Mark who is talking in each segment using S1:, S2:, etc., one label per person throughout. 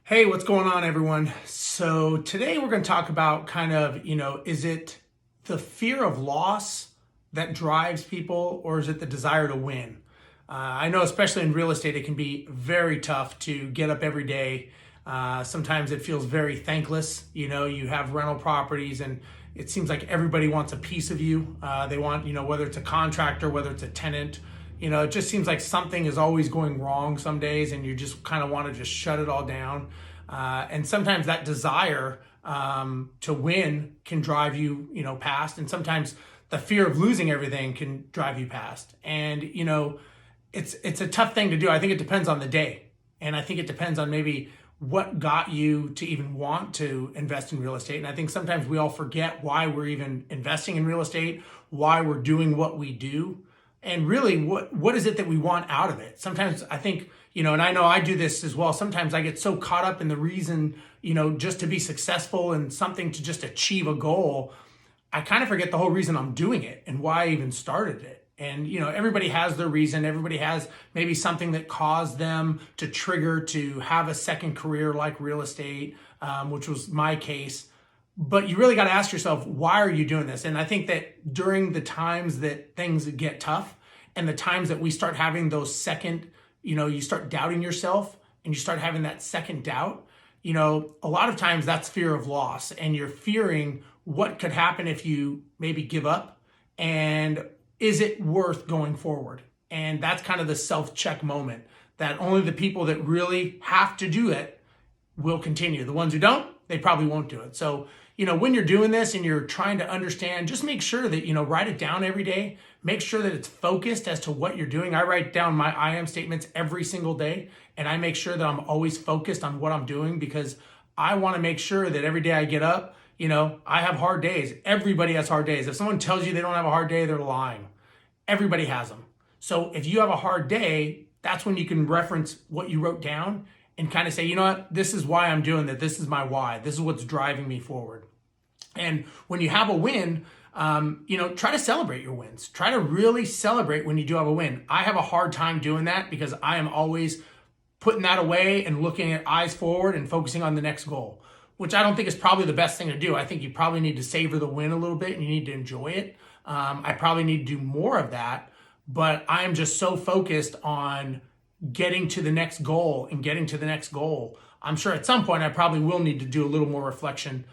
S1: Hey, what's going on, everyone? So today we're going to talk about is it the fear of loss that drives people, or is it the desire to win? I know, especially in real estate, it can be very tough to get up every day. Sometimes it feels very thankless. You have rental properties and it seems like everybody wants a piece of you. They want, whether it's a contractor, whether it's a tenant, it just seems like something is always going wrong some days and you just kind of want to just shut it all down. And sometimes that desire to win can drive you, past. And sometimes the fear of losing everything can drive you past. And, it's a tough thing to do. I think it depends on the day. And I think it depends on maybe what got you to even want to invest in real estate. And I think sometimes we all forget why we're even investing in real estate, why we're doing what we do. And really, what is it that we want out of it? Sometimes I think, and I know I do this as well. Sometimes I get so caught up in the reason, just to be successful and something to just achieve a goal, I kind of forget the whole reason I'm doing it and why I even started it. And, everybody has their reason. Everybody has maybe something that caused them to trigger to have a second career like real estate, which was my case. But you really got to ask yourself, why are you doing this? And I think that during the times that things get tough and the times that we start having those second, you start doubting yourself and you start having that second doubt, a lot of times that's fear of loss, and you're fearing what could happen if you maybe give up, and is it worth going forward? And that's kind of the self-check moment that only the people that really have to do it will continue. The ones who don't, they probably won't do it. So, when you're doing this and you're trying to understand, just make sure that, write it down every day. Make sure that it's focused as to what you're doing. I write down my I am statements every single day, and I make sure that I'm always focused on what I'm doing, because I want to make sure that every day I get up, I have hard days. Everybody has hard days. If someone tells you they don't have a hard day, they're lying. Everybody has them. So if you have a hard day, that's when you can reference what you wrote down and kind of say, this is why I'm doing that. This is my why. This is what's driving me forward. And when you have a win, try to celebrate your wins. Try to really celebrate when you do have a win. I have a hard time doing that because I am always putting that away and looking at eyes forward and focusing on the next goal, which I don't think is probably the best thing to do. I think you probably need to savor the win a little bit and you need to enjoy it. I probably need to do more of that, but I am just so focused on getting to the next goal and getting to the next goal. I'm sure at some point I probably will need to do a little more reflection.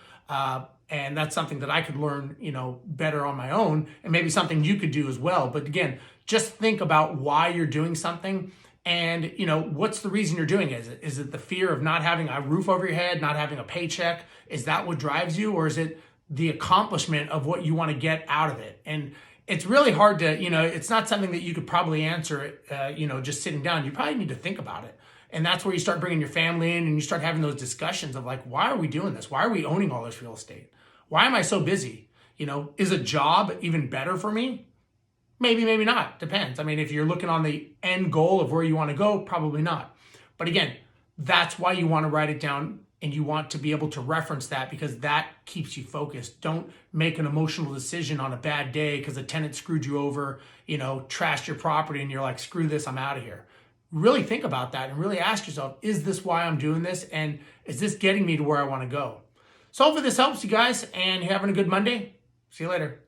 S1: And that's something that I could learn, better on my own, and maybe something you could do as well. But again, just think about why you're doing something, and, what's the reason you're doing it? Is it the fear of not having a roof over your head, not having a paycheck? Is that what drives you? Or is it the accomplishment of what you want to get out of it? And it's really hard to, it's not something that you could probably answer, just sitting down. You probably need to think about it. And that's where you start bringing your family in and you start having those discussions of like, why are we doing this? Why are we owning all this real estate? Why am I so busy? Is a job even better for me? Maybe, maybe not. Depends. I mean, if you're looking on the end goal of where you want to go, probably not. But again, that's why you want to write it down, and you want to be able to reference that, because that keeps you focused. Don't make an emotional decision on a bad day because a tenant screwed you over, trashed your property, and you're like, screw this, I'm out of here. Really think about that and really ask yourself, is this why I'm doing this? And is this getting me to where I want to go? So hopefully this helps you guys, and you're having a good Monday. See you later.